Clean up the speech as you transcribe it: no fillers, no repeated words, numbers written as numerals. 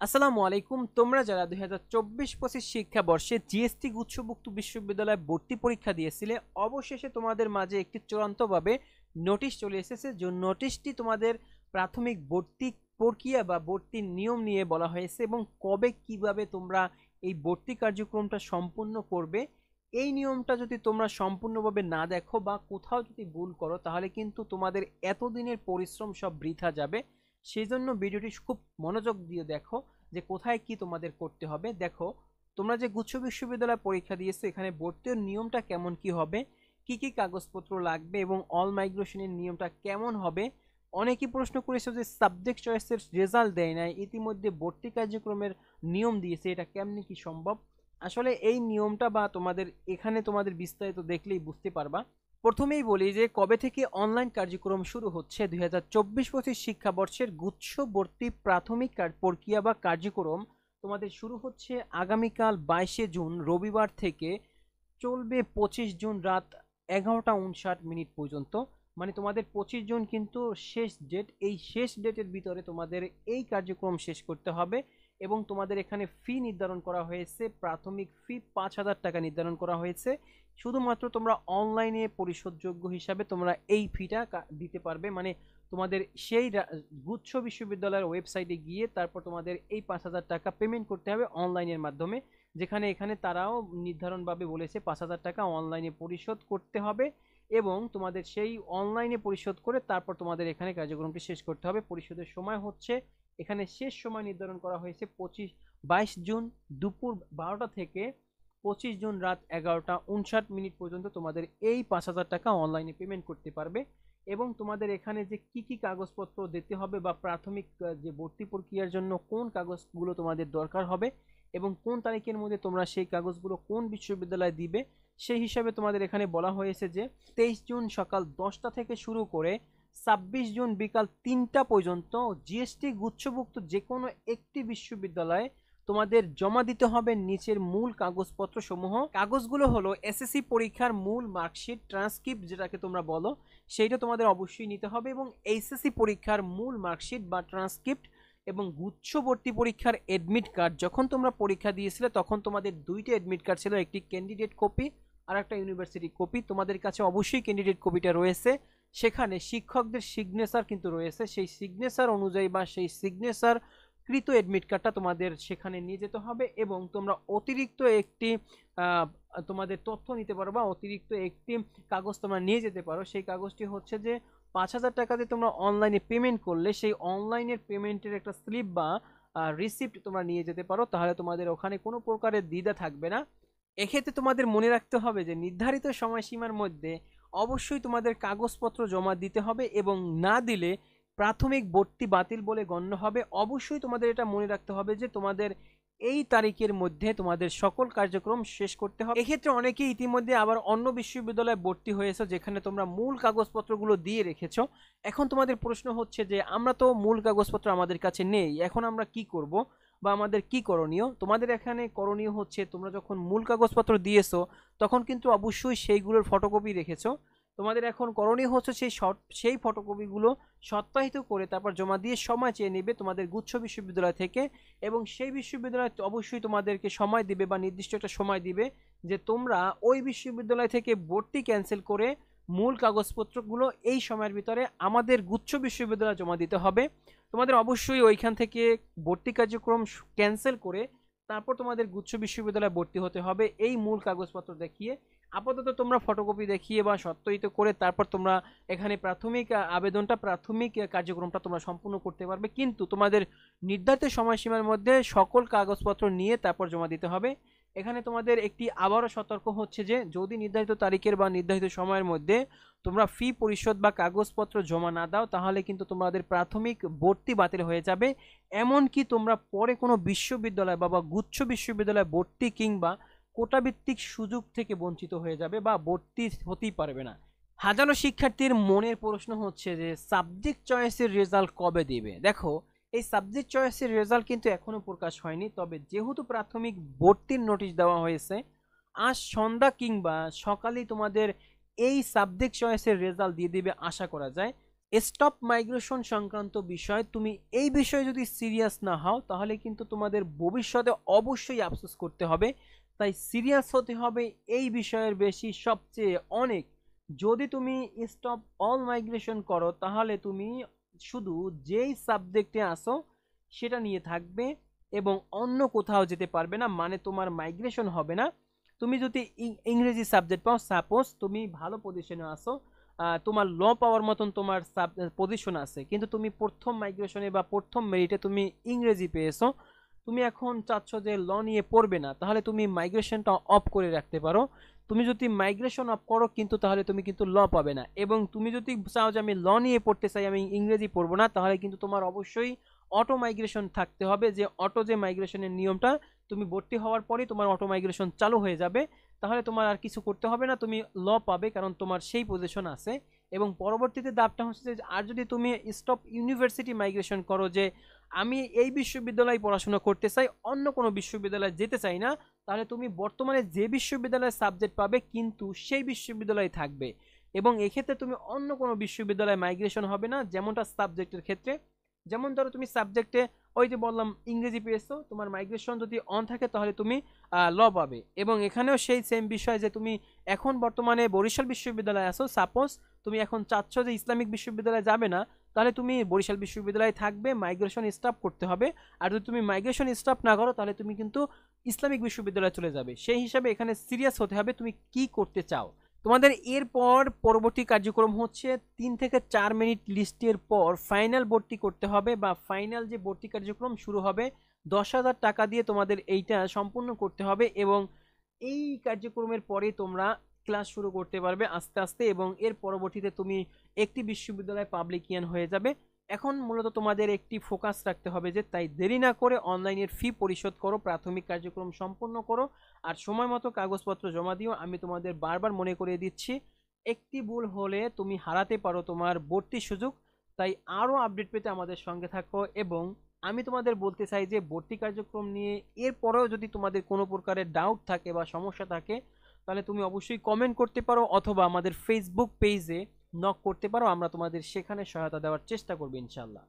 আসসালামু আলাইকুম। তোমরা যারা 2024-25 শিক্ষাবর্ষে জিএসটি গুচ্ছভুক্ত বিশ্ববিদ্যালয়ে ভর্তি পরীক্ষা দিয়েছিলে, অবশেষে তোমাদের মাঝে একটি চূড়ান্তভাবে নোটিশ চলে এসেছে। যে নোটিশটি তোমাদের প্রাথমিক ভর্তি প্রক্রিয়া বা ভর্তির নিয়ম নিয়ে বলা হয়েছে এবং কবে কিভাবে তোমরা এই ভর্তি কার্যক্রমটা সম্পূর্ণ করবে। এই নিয়মটা যদি তোমরা সম্পূর্ণভাবে না দেখো বা কোথাও যদি ভুল করো, তাহলে কিন্তু তোমাদের এতদিনের পরিশ্রম সব বৃথা যাবে। সেই জন্য ভিডিওটি খুব মনোযোগ দিয়ে দেখো যে কোথায় কি তোমাদের করতে হবে। দেখো, তোমরা যে গুচ্ছ বিশ্ববিদ্যালয় পরীক্ষা দিয়েছো, এখানে ভর্তির নিয়মটা কেমন কি হবে, কি কি কাগজপত্র লাগবে এবং অল মাইগ্রেশনের নিয়মটা কেমন হবে। অনেকেই প্রশ্ন করেছে যে সাবজেক্ট চয়েসের রেজাল্ট দেয় নাই, ইতিমধ্যে ভর্তি কার্যক্রমের নিয়ম দিয়েছে, এটা কেমনি কি সম্ভব। আসলে এই নিয়মটা বা তোমাদের এখানে তোমাদের বিস্তারিত দেখলেই বুঝতে পারবা। প্রথমেই বলি যে কবে থেকে অনলাইন কার্যক্রম শুরু হচ্ছে। 2024-25 শিক্ষাবর্ষের গুচ্ছ ভর্তি প্রাথমিক প্রক্রিয়া বা কার্যক্রম তোমাদের শুরু হচ্ছে আগামীকাল 22শে জুন রবিবার থেকে, চলবে 25 জুন রাত 11টা 59 মিনিট পর্যন্ত। মানে তোমাদের 25 জুন কিন্তু শেষ ডেট। এই শেষ ডেটের ভিতরে তোমাদের এই কার্যক্রম শেষ করতে হবে এবং তোমাদের এখানে ফি নির্ধারণ করা হয়েছে। প্রাথমিক ফি 5,000 টাকা নির্ধারণ করা হয়েছে। শুধুমাত্র তোমরা অনলাইনে পরিশোধযোগ্য হিসাবে তোমরা এই ফিটা দিতে পারবে। মানে তোমাদের সেই গুচ্ছ বিশ্ববিদ্যালয়ের ওয়েবসাইটে গিয়ে তারপর তোমাদের এই 5,000 টাকা পেমেন্ট করতে হবে অনলাইনের মাধ্যমে। যেখানে এখানে তারাও নির্ধারণভাবে বলেছে 5,000 টাকা অনলাইনে পরিশোধ করতে হবে এবং তোমাদের সেই অনলাইনে পরিশোধ করে তারপর তোমাদের এখানে কার্যক্রমটি শেষ করতে হবে। পরিশোধের সময় হচ্ছে, এখানে শেষ সময় নির্ধারণ করা হয়েছে 22 জুন দুপুর 12টা থেকে 25 জুন রাত 11টা 59 মিনিট পর্যন্ত তোমাদের এই 5,000 টাকা অনলাইনে পেমেন্ট করতে পারবে। এবং তোমাদের এখানে যে কি কি কাগজপত্র দিতে হবে বা প্রাথমিক যে ভর্তি প্রক্রিয়ার জন্য কোন কাগজগুলো তোমাদের দরকার হবে এবং কোন তারিখের মধ্যে তোমরা সেই কাগজগুলো কোন বিশ্ববিদ্যালয়ে দিবে, সেই হিসাবে তোমাদের এখানে বলা হয়েছে যে 23 জুন সকাল 10টা থেকে শুরু করে 26 জুন বিকাল 3টা পর্যন্ত জিএসটি গুচ্ছভুক্ত যে কোনো একটি বিশ্ববিদ্যালয়ে তোমাদের জমা দিতে হবে নিচের মূল কাগজপত্র সমূহ। কাগজগুলো হলো এসএসসি পরীক্ষার মূল মার্কশিট, ট্রান্সক্রিপ্ট যেটাকে তোমরা বলো, সেইটা তোমাদের অবশ্যই নিতে হবে, এবং এইচএসসি পরীক্ষার মূল মার্কশিট বা ট্রান্সক্রিপ্ট এবং গুচ্ছবর্তী পরীক্ষার এডমিট কার্ড। যখন তোমরা পরীক্ষা দিয়েছিলে তখন তোমাদের দুইটা এডমিট কার্ড ছিল, একটি ক্যান্ডিডেট কপি আর একটা ইউনিভার্সিটি কপি। তোমাদের কাছে অবশ্যই ক্যান্ডিডেট কপিটা রয়েছে, সেখানে শিক্ষকদের সিগনেচার কিন্তু রয়েছে। সেই সিগনেচার অনুযায়ী বা সেই সিগনেচার কৃত এডমিট কার্ডটা তোমাদের সেখানে নিয়ে যেতে হবে এবং তোমরা অতিরিক্ত একটি তোমাদের তথ্য নিতে পারো বা অতিরিক্ত একটি কাগজ তোমরা নিয়ে যেতে পারো। সেই কাগজটি হচ্ছে যে 5,000 টাকা দিয়ে তোমরা অনলাইনে পেমেন্ট করলে সেই অনলাইনের পেমেন্টের একটা স্লিপ বা রিসিপ্ট তোমরা নিয়ে যেতে পারো, তাহলে তোমাদের ওখানে কোনো প্রকারের দ্বিধা থাকবে না। এক্ষেত্রে তোমাদের মনে রাখতে হবে যে নির্ধারিত সময়সীমার মধ্যে অবশ্যই তোমাদের কাগজপত্র জমা দিতে হবে এবং না দিলে প্রাথমিক ভর্তি বাতিল বলে গণ্য হবে। অবশ্যই তোমাদের এটা মনে রাখতে হবে যে তোমাদের এই তারিখের মধ্যে তোমাদের সকল কার্যক্রম শেষ করতে হবে। এক্ষেত্রে অনেকে ইতিমধ্যে আবার অন্য বিশ্ববিদ্যালয়ে ভর্তি হয়েছে যেখানে তোমরা মূল কাগজপত্রগুলো দিয়ে রেখেছো। এখন তোমাদের প্রশ্ন হচ্ছে যে আমরা তো মূল কাগজপত্র আমাদের কাছে নেই, এখন আমরা কি করব বা আমাদের কি করণীয়। তোমাদের এখানে করণীয় হচ্ছে, তোমরা যখন মূল কাগজপত্র দিয়েছো তখন কিন্তু অবশ্যই সেইগুলোর ফটোকপি রেখেছো। তোমাদের এখন করণীয় হচ্ছে সেই ফটোকপিগুলো সত্যায়িত করে তারপর জমা দিয়ে সময় চেয়ে নেবে তোমাদের গুচ্ছ বিশ্ববিদ্যালয় থেকে, এবং সেই বিশ্ববিদ্যালয় অবশ্যই তোমাদেরকে সময় দিবে বা নির্দিষ্ট একটা সময় দিবে যে তোমরা ওই বিশ্ববিদ্যালয় থেকে ভর্তি ক্যান্সেল করে মূল কাগজপত্রগুলো এই সময়ের ভিতরে আমাদের গুচ্ছ বিশ্ববিদ্যালয়ে জমা দিতে হবে। তোমাদের অবশ্যই ওইখান থেকে ভর্তি কার্যক্রম ক্যান্সেল করে তারপর তোমাদের গুচ্ছ বিশ্ববিদ্যালয়ে ভর্তি হতে হবে এই মূল কাগজপত্র দেখিয়ে। আপাতত তোমরা ফটোকপি দেখিয়ে বা সত্যায়িত করে তারপর তোমরা এখানে প্রাথমিক আবেদনটা প্রাথমিক কার্যক্রমটা তোমরা সম্পূর্ণ করতে পারবে, কিন্তু তোমাদের নির্ধারিত সময়সীমার মধ্যে সকল কাগজপত্র নিয়ে তারপর জমা দিতে হবে। এখানে তোমাদের একটি আবারও সতর্ক হচ্ছে যে যদি নির্ধারিত তারিখের বা নির্ধারিত সময়ের মধ্যে তোমরা ফি পরিশোধ বা কাগজপত্র জমা না দাও, তাহলে কিন্তু তোমাদের প্রাথমিক ভর্তি বাতিল হয়ে যাবে। এমনকি তোমরা পরে কোনো বিশ্ববিদ্যালয় বা গুচ্ছ বিশ্ববিদ্যালয় ভর্তি কিংবা কোটাভিত্তিক সুযোগ থেকে বঞ্চিত হয়ে যাবে বা ভর্তি হতেই পারবে না। হাজারো শিক্ষার্থীর মনের প্রশ্ন হচ্ছে যে সাবজেক্ট চয়েসের রেজাল্ট কবে দেবে। দেখো, এই সাবজেক্ট চয়েসের রেজাল্ট কিন্তু এখনো প্রকাশ হয়নি, তবে যেহেতু প্রাথমিক ভর্তির নোটিশ দেওয়া হয়েছে, আজ সন্ধ্যা কিংবা সকালেই তোমাদের এই সাবজেক্ট চয়েসের রেজাল্ট দিয়ে দিবে আশা করা যায়। স্টপ মাইগ্রেশন সংক্রান্ত বিষয়, তুমি এই বিষয়ে যদি সিরিয়াস না হও তাহলে কিন্তু তোমাদের ভবিষ্যতে অবশ্যই আফসোস করতে হবে। তাই সিরিয়াস হতে হবে এই বিষয়ের বেশি, সবচেয়ে অনেক। যদি তুমি স্টপ অল মাইগ্রেশন করো তাহলে তুমি শুধু যেই সাবজেক্টে আসো সেটা নিয়ে থাকবে এবং অন্য কোথাও যেতে পারবে না, মানে তোমার মাইগ্রেশন হবে না। তুমি যদি ইংরেজি সাবজেক্ট পাও, সাপোজ তুমি ভালো পজিশনে আসো, তোমার ল পাওয়ার মতন তোমার পজিশন আছে, কিন্তু তুমি প্রথম মাইগ্রেশনে বা প্রথম মেরিটে তুমি ইংরেজি পেয়েছো, তুমি এখন চাচ্ছ যে ল নিয়ে পড়বে না, তাহলে তুমি মাইগ্রেশনটা অফ করে রাখতে পারো। তুমি যদি মাইগ্রেশন অফ করো কিন্তু তাহলে তুমি কিন্তু ল পাবে না, এবং তুমি যদি চাও যে আমি ল নিয়ে পড়তে চাই, আমি ইংরেজি পড়বো না, তাহলে কিন্তু তোমার অবশ্যই অটো মাইগ্রেশন থাকতে হবে, যে অটো যে মাইগ্রেশনের নিয়মটা, তুমি ভর্তি হওয়ার পরেই তোমার অটো মাইগ্রেশন চালু হয়ে যাবে। তাহলে তোমার আর কিছু করতে হবে না, তুমি ল পাবে, কারণ তোমার সেই পজিশন আছে। এবং পরবর্তীতে ধাপটা হচ্ছে যে আর যদি তুমি স্টপ ইউনিভার্সিটি মাইগ্রেশন করো, যে আমি এই বিশ্ববিদ্যালয়ে পড়াশোনা করতে চাই, অন্য কোনো বিশ্ববিদ্যালয়ে যেতে চাই না, তাহলে তুমি বর্তমানে যে বিশ্ববিদ্যালয়ে সাবজেক্ট পাবে কিন্তু সেই বিশ্ববিদ্যালয়ে থাকবে, এবং এক্ষেত্রে তুমি অন্য কোনো বিশ্ববিদ্যালয়ে মাইগ্রেশন হবে না, যেমনটা সাবজেক্টের ক্ষেত্রে। যেমন ধরো তুমি সাবজেক্টে ওই যে বললাম ইংরেজি পেয়েছো, তোমার মাইগ্রেশন যদি অন থাকে তাহলে তুমি ল পাবে। এবং এখানেও সেই সেম বিষয়, যে তুমি এখন বর্তমানে বরিশাল বিশ্ববিদ্যালয়ে আসো, সাপোজ তুমি এখন চাচ্ছ যে ইসলামিক বিশ্ববিদ্যালয়ে যাবে না, তাহলে তুমি বরিশাল বিশ্ববিদ্যালয়ে থাকবে, মাইগ্রেশন স্টপ করতে হবে। আর যদি তুমি মাইগ্রেশন স্টপ না করো তাহলে তুমি কিন্তু ইসলামিক বিশ্ববিদ্যালয়ে চলে যাবে। সেই হিসাবে এখানে সিরিয়াস হতে হবে তুমি কি করতে চাও। তোমাদের এরপর পরবর্তী কার্যক্রম হচ্ছে 3 থেকে 4 মিনিট লিস্টের পর ফাইনাল ভর্তি করতে হবে, বা ফাইনাল যে ভর্তি কার্যক্রম শুরু হবে। 10,000 টাকা দিয়ে তোমাদের এইটা সম্পূর্ণ করতে হবে, এবং এই কার্যক্রমের পরে তোমরা ক্লাস শুরু করতে পারবে আস্তে আস্তে, এবং এর পরবর্তীতে তুমি একটি বিশ্ববিদ্যালয় পাবলিকিয়ান হয়ে যাবে। এখন মূলত তোমাদের একটি ফোকাস রাখতে হবে, যে তাই দেরি না করে অনলাইনের ফি পরিশোধ করো, প্রাথমিক কার্যক্রম সম্পন্ন করো, আর সময় মতো কাগজপত্র জমা দিও। আমি তোমাদের বারবার মনে করিয়ে দিচ্ছি, একটি ভুল হলে তুমি হারাতে পারো তোমার ভর্তির সুযোগ। তাই আরও আপডেট পেতে আমাদের সঙ্গে থাকো। এবং আমি তোমাদের বলতে চাই যে ভর্তি কার্যক্রম নিয়ে এরপরেও যদি তোমাদের কোনো প্রকারের ডাউট থাকে বা সমস্যা থাকে, তাহলে তুমি অবশ্যই কমেন্ট করতে পারো, অথবা আমাদের ফেসবুক পেজে নক করতে পারো, আমরা তোমাদের সেখানে সহায়তা দেওয়ার চেষ্টা করবো ইনশাল্লাহ।